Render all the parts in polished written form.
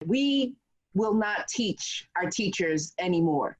We will not teach our teachers anymore.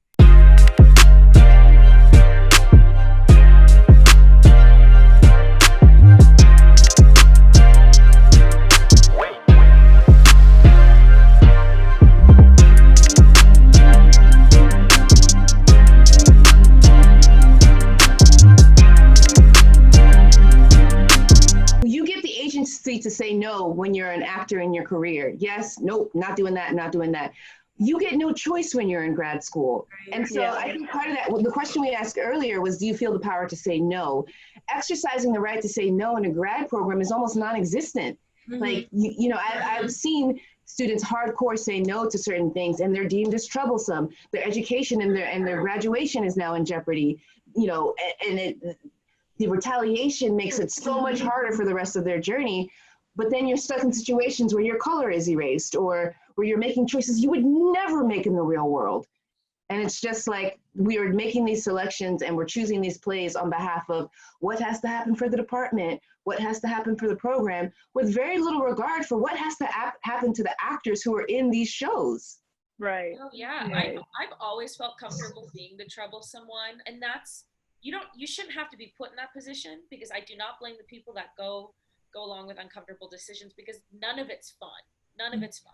You get the agency to say no when you're an actor in your career. Yes, nope, not doing that, not doing that. You get no choice when you're in grad school. And so I think part of that, well, the question we asked earlier was, do you feel the power to say no? Exercising the right to say no in a grad program is almost non-existent. Mm-hmm. Like, I've seen students hardcore say no to certain things, and they're deemed as troublesome. Their education and their graduation is now in jeopardy, the retaliation makes it so much harder for the rest of their journey. But then you're stuck in situations where your color is erased, or where you're making choices you would never make in the real world. And it's just like, we are making these selections and we're choosing these plays on behalf of what has to happen for the department, what has to happen for the program, with very little regard for what has to happen to the actors who are in these shows. Right. Oh yeah, right. I've always felt comfortable being the troublesome one, and that's, you shouldn't have to be put in that position, because I do not blame the people that go along with uncomfortable decisions, because none of it's fun. None of it's fun.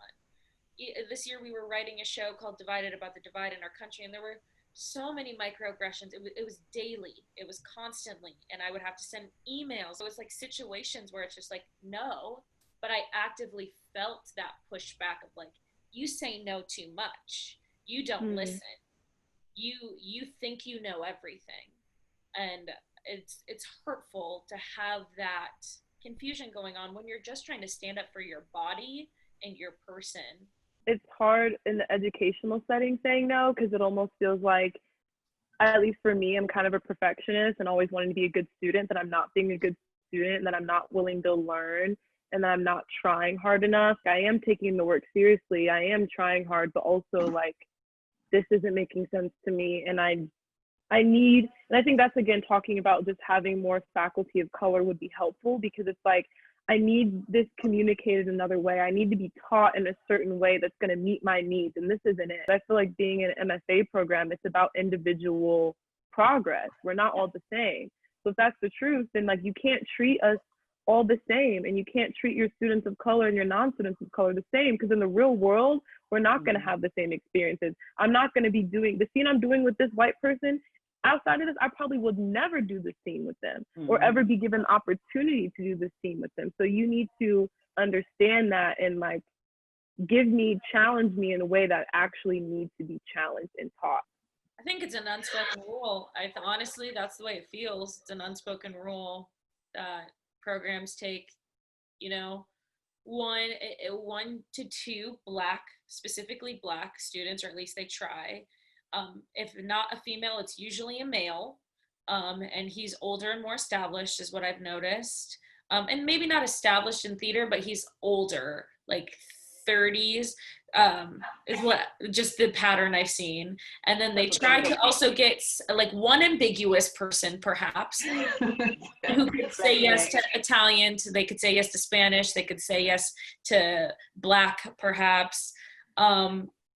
This year we were writing a show called Divided, about the divide in our country, and there were so many microaggressions. It was daily. It was constantly, and I would have to send emails. It was like situations where it's just like, no, but I actively felt that pushback of like, you say no too much. You don't listen. You think you know everything. And it's hurtful to have that confusion going on when you're just trying to stand up for your body and your person. It's hard in the educational setting saying no, because it almost feels like, at least for me, I'm kind of a perfectionist and always wanting to be a good student, that I'm not being a good student, and that I'm not willing to learn, and that I'm not trying hard enough. I am taking the work seriously. I am trying hard, but also like, this isn't making sense to me, and I need, and I think that's, again, talking about just having more faculty of color would be helpful, because it's like, I need this communicated another way. I need to be taught in a certain way that's going to meet my needs, and this isn't it. I feel like being in an MFA program, it's about individual progress. We're not all the same. So if that's the truth, then like, you can't treat us all the same, and you can't treat your students of color and your non-students of color the same, because in the real world, we're not going to have the same experiences. I'm not going to be doing the scene I'm doing with this white person. Outside of this, I probably would never do the scene with them, or ever be given an opportunity to do the scene with them. So you need to understand that, and like, challenge me in a way that actually needs to be challenged and taught. I think it's an unspoken rule. Honestly, that's the way it feels. It's an unspoken rule that programs take, one to two specifically black students, or at least they try. If not a female, it's usually a male, and he's older and more established, is what I've noticed. And maybe not established in theater, but he's older, like 30s, is what just the pattern I've seen. And then they try to also get like one ambiguous person, perhaps, who could say yes to Italian, they could say yes to Spanish, they could say yes to Black, perhaps.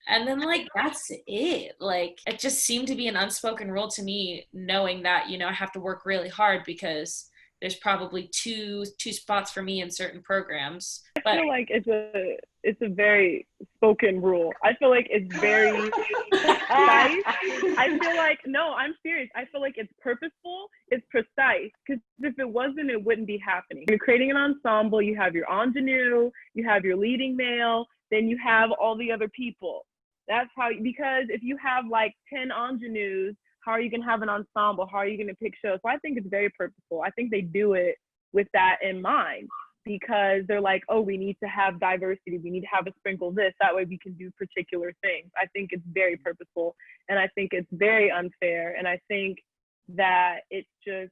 And then like, that's it. Like, it just seemed to be an unspoken rule to me, knowing that, I have to work really hard because there's probably two spots for me in certain programs. But I feel like it's a very spoken rule. I feel like it's very precise. I feel like, no, I'm serious. I feel like it's purposeful, it's precise, because if it wasn't, it wouldn't be happening. You're creating an ensemble, you have your ingenue, you have your leading male, then you have all the other people. That's how, because if you have like 10 ingenues, how are you going to have an ensemble? How are you going to pick shows? So I think it's very purposeful. I think they do it with that in mind, because they're like, oh, we need to have diversity. We need to have a sprinkle this. That way we can do particular things. I think it's very purposeful, and I think it's very unfair. And I think that it's just,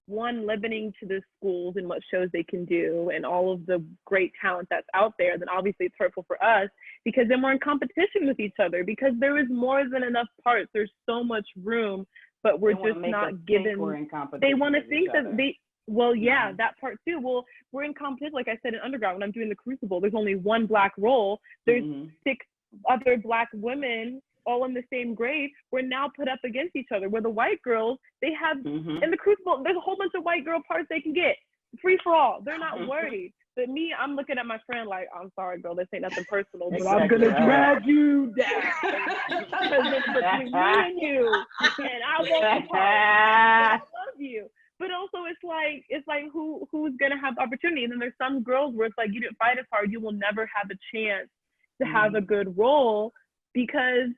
one, limiting to the schools and what shows they can do and all of the great talent that's out there. Then obviously it's hurtful for us, because then we're in competition with each other, because there is more than enough parts. There's so much room, but we're just not given. They want to think that Well, yeah, that part too. Well, we're in competition, like I said, in undergrad, when I'm doing the Crucible, there's only one Black role. There's 6 other Black women all in the same grade. We're now put up against each other, where the white girls, they have, in the Crucible, there's a whole bunch of white girl parts they can get. Free for all. They're not worried. But me, I'm looking at my friend like, I'm sorry, girl, this ain't nothing personal, but I'm going to drag you down. Because it's between me and you. And I want the part. I love you. But also it's like who's gonna have the opportunity? And then there's some girls where it's like, you didn't fight as hard, you will never have a chance to have a good role because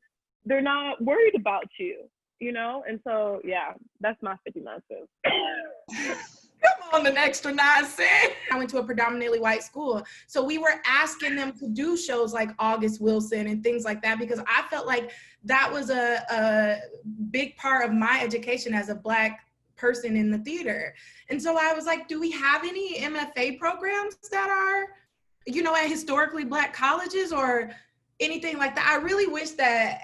they're not worried about you, you know? And so yeah, that's my 59 cents. Come on, an extra 9 cents. I went to a predominantly white school. So we were asking them to do shows like August Wilson and things like that, because I felt like that was a big part of my education as a Black person in the theater. And so I was like, do we have any MFA programs that are, you know, at historically Black colleges or anything like that? I really wish that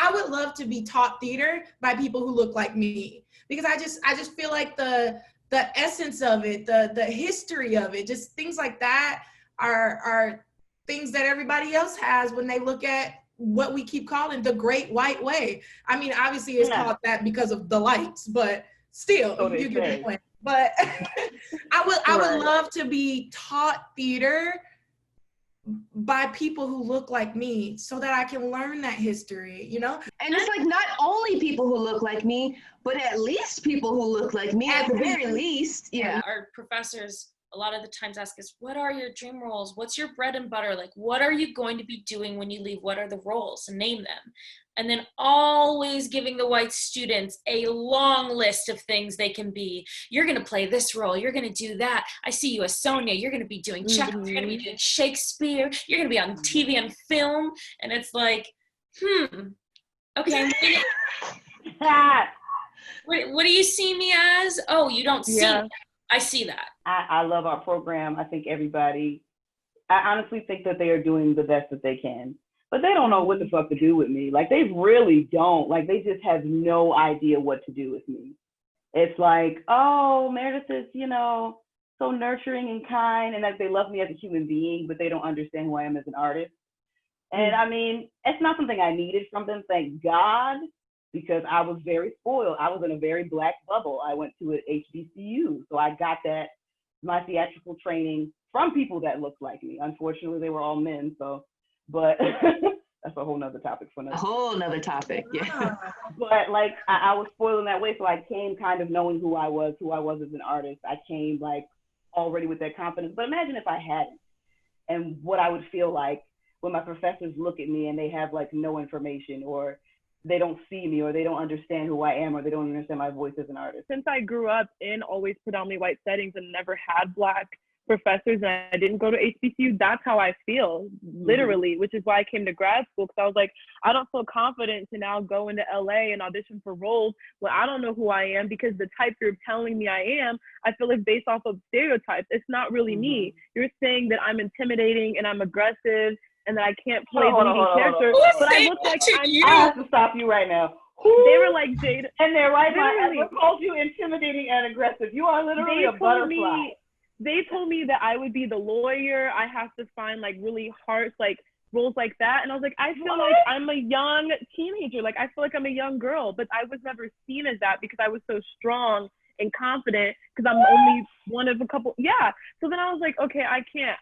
I would love to be taught theater by people who look like me, because I just feel like the essence of it, the history of it, just things like that are things that everybody else has when they look at what we keep calling the Great White Way. I mean, obviously it's called that because of the lights, but still, so you get the point. But I would love to be taught theater by people who look like me so that I can learn that history, you know? And it's like not only people who look like me, but at least people who look like me at the very least. Yeah. Our professors a lot of the times ask us, what are your dream roles? What's your bread and butter? Like, what are you going to be doing when you leave? What are the roles? And name them. And then always giving the white students a long list of things they can be. You're going to play this role. You're going to do that. I see you as Sonia. You're going to be doing Chekhov. You're going to be doing Shakespeare. You're going to be on TV and film. And it's like, okay. What do you see me as? Oh, you don't see me. I see that. I love our program. I think I honestly think that they are doing the best that they can, but they don't know what the fuck to do with me. Like, they really don't. Like, they just have no idea what to do with me. It's like, oh, Meredith is, you know, so nurturing and kind, and that they love me as a human being, but they don't understand who I am as an artist. And I mean, it's not something I needed from them, thank God, because I was very spoiled. I was in a very Black bubble. I went to an HBCU, so I got my theatrical training from people that looked like me. Unfortunately, they were all men, so, but that's a whole nother topic for another. A whole nother topic, yeah. But like, I was spoiled in that way, so I came kind of knowing who I was as an artist. I came like already with that confidence. But imagine if I hadn't, and what I would feel like when my professors look at me and they have like no information, or they don't see me, or they don't understand who I am, or they don't understand my voice as an artist. Since I grew up in always predominantly white settings and never had Black professors, and I didn't go to HBCU, that's how I feel, literally, which is why I came to grad school, because I was like, I don't feel confident to now go into LA and audition for roles when I don't know who I am, because the type you're telling me I am, I feel like based off of stereotypes. It's not really me. You're saying that I'm intimidating and I'm aggressive and that I can't play the leading character, but I look like I have to stop you right now. They were like, Jada. And they're right, I called you intimidating and aggressive. You are literally a butterfly. They told me that I would be the lawyer. I have to find like really harsh like roles like that. And I was like, I feel like I'm a young teenager. Like, I feel like I'm a young girl, but I was never seen as that because I was so strong and confident, because I'm only one of a couple. Yeah. So then I was like, okay,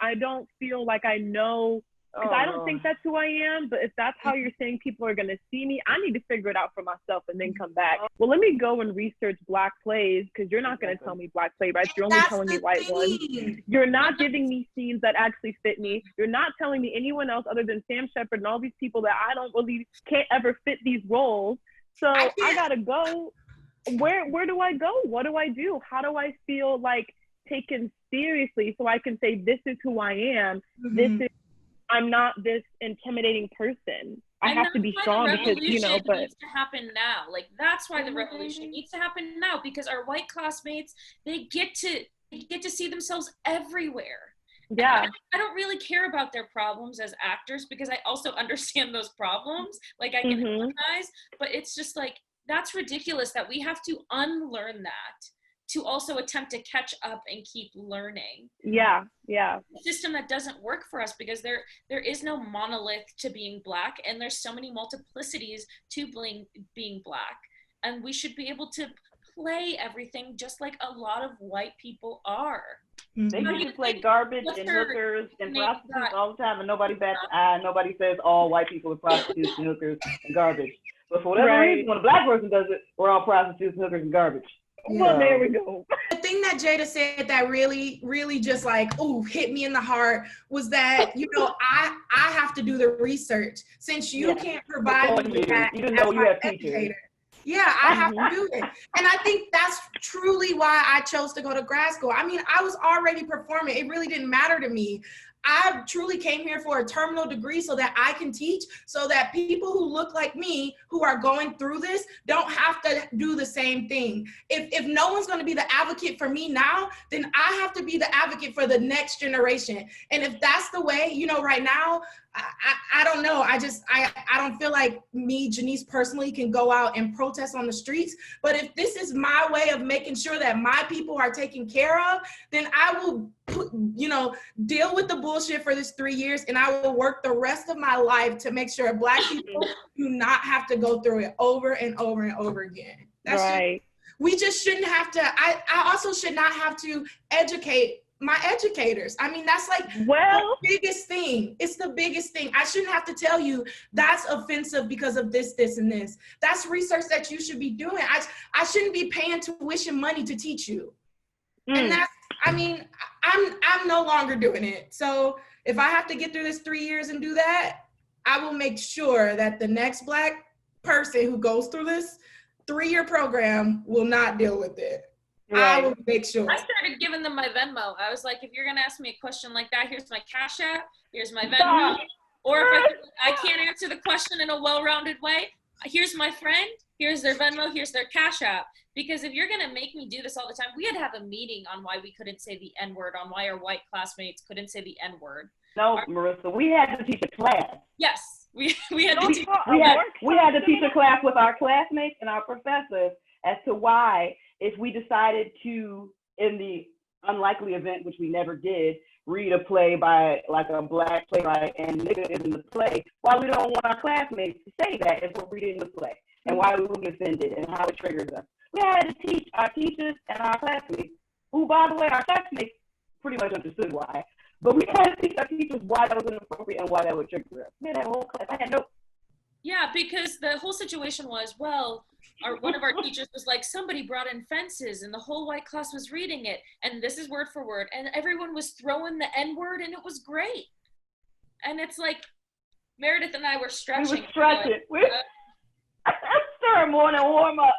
I don't feel like I know, because I don't think that's who I am. But if that's how you're saying people are going to see me, I need to figure it out for myself and then come back. Well, let me go and research Black plays, because you're not going to tell me Black playwrights. You're only telling me white ones. You're not giving me scenes that actually fit me. You're not telling me anyone else other than Sam Shepard and all these people that I don't believe can't ever fit these roles. So I got to go. Where do I go? What do I do? How do I feel like taken seriously so I can say, this is who I am. I'm not this intimidating person. I have to be strong because, you know, but it needs to happen now. Like, that's why the revolution needs to happen now, because our white classmates, they get to see themselves everywhere. Yeah. I don't really care about their problems as actors, because I also understand those problems. Like, I can empathize, but it's just like, that's ridiculous that we have to unlearn that to also attempt to catch up and keep learning. Yeah. A system that doesn't work for us because there is no monolith to being Black, and there's so many multiplicities to being Black, and we should be able to play everything just like a lot of white people are. They used to play garbage and hookers and prostitutes all the time, and nobody bats an eye. Nobody says all white people are prostitutes and hookers and garbage. But for whatever reason, when a Black person does it, we're all prostitutes, hookers, and garbage. Yeah. Well, there we go. The thing that Jada said that really, really just like, hit me in the heart was that, you know, I have to do the research since you can't provide me that even though you have teachers. Yeah, I have to do it. And I think that's truly why I chose to go to grad school. I mean, I was already performing. It really didn't matter to me. I truly came here for a terminal degree so that I can teach, so that people who look like me, who are going through this, don't have to do the same thing. If no one's going to be the advocate for me now, then I have to be the advocate for the next generation. And if that's the way, you know, right now, I don't know. I don't feel like me, Janice, personally can go out and protest on the streets. But if this is my way of making sure that my people are taken care of, then I will, deal with the bullshit for this 3 years, and I will work the rest of my life to make sure Black people do not have to go through it over and over and over again. That's right. We just shouldn't have to. I also should not have to educate my educators. I mean, that's like the biggest thing. It's the biggest thing. I shouldn't have to tell you that's offensive because of this, this, and this. That's research that you should be doing. I shouldn't be paying tuition money to teach you. And that's, I mean, I'm no longer doing it. So if I have to get through this 3 years and do that, I will make sure that the next Black person who goes through this 3-year program will not deal with it. Right. I will make sure. I started giving them my Venmo. I was like, if you're gonna ask me a question like that, here's my Cash App, here's my Venmo. Or if I can't answer the question in a well-rounded way, here's my friend, here's their Venmo, here's their Cash App. Because if you're gonna make me do this all the time, we had to have a meeting on why we couldn't say the N-word, on why our white classmates couldn't say the N-word. No, Marissa, we had to teach a class. Yes, we had to teach we had to teach a class with our classmates and our professors as to why, if we decided to, in the unlikely event, which we never did, read a play by like a Black playwright and nigga is in the play, why we don't want our classmates to say that if we're reading the play, and why we will be offended and how it triggers us. We had to teach our teachers and our classmates, who, by the way, our classmates pretty much understood why, but we had to teach our teachers why that was inappropriate and why that would trigger us. We had that whole class. I had no. Yeah, because the whole situation was, one of our teachers was like, somebody brought in fences and the whole white class was reading it, and this is word for word, and everyone was throwing the N-word, and it was great. And it's like, Meredith and I were stretching. We were stretching. I started morning warm up,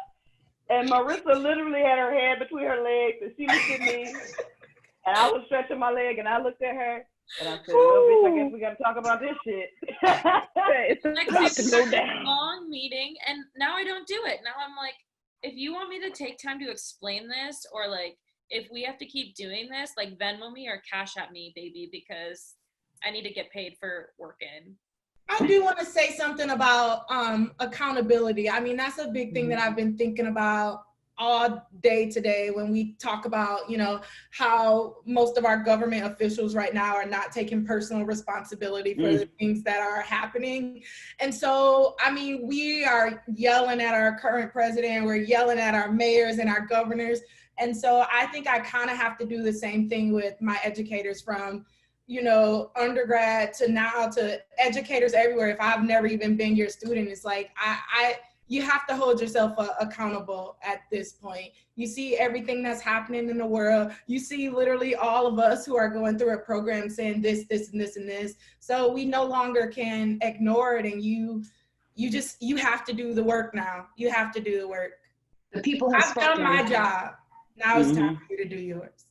and Marissa literally had her head between her legs, and she looked at me, and I was stretching my leg, and I looked at her, and I said, well, bitch, I guess we got to talk about this shit. It's like to go down. Long meeting, and now I don't do it. Now I'm like, if you want me to take time to explain this, or like, if we have to keep doing this, like Venmo me or Cash App me, baby, because I need to get paid for working. I do want to say something about accountability. I mean, that's a big thing that I've been thinking about all day today when we talk about, how most of our government officials right now are not taking personal responsibility for the things that are happening. And so, I mean, we are yelling at our current president, we're yelling at our mayors and our governors. And so I think I kind of have to do the same thing with my educators, from undergrad to now to educators everywhere. If I've never even been your student, it's like, you have to hold yourself accountable at this point. You see everything that's happening in the world. You see literally all of us who are going through a program saying this, this, and this, and this. So we no longer can ignore it, and you have to do the work now. You have to do the work. The people have I've done my job. Now it's time for you to do yours.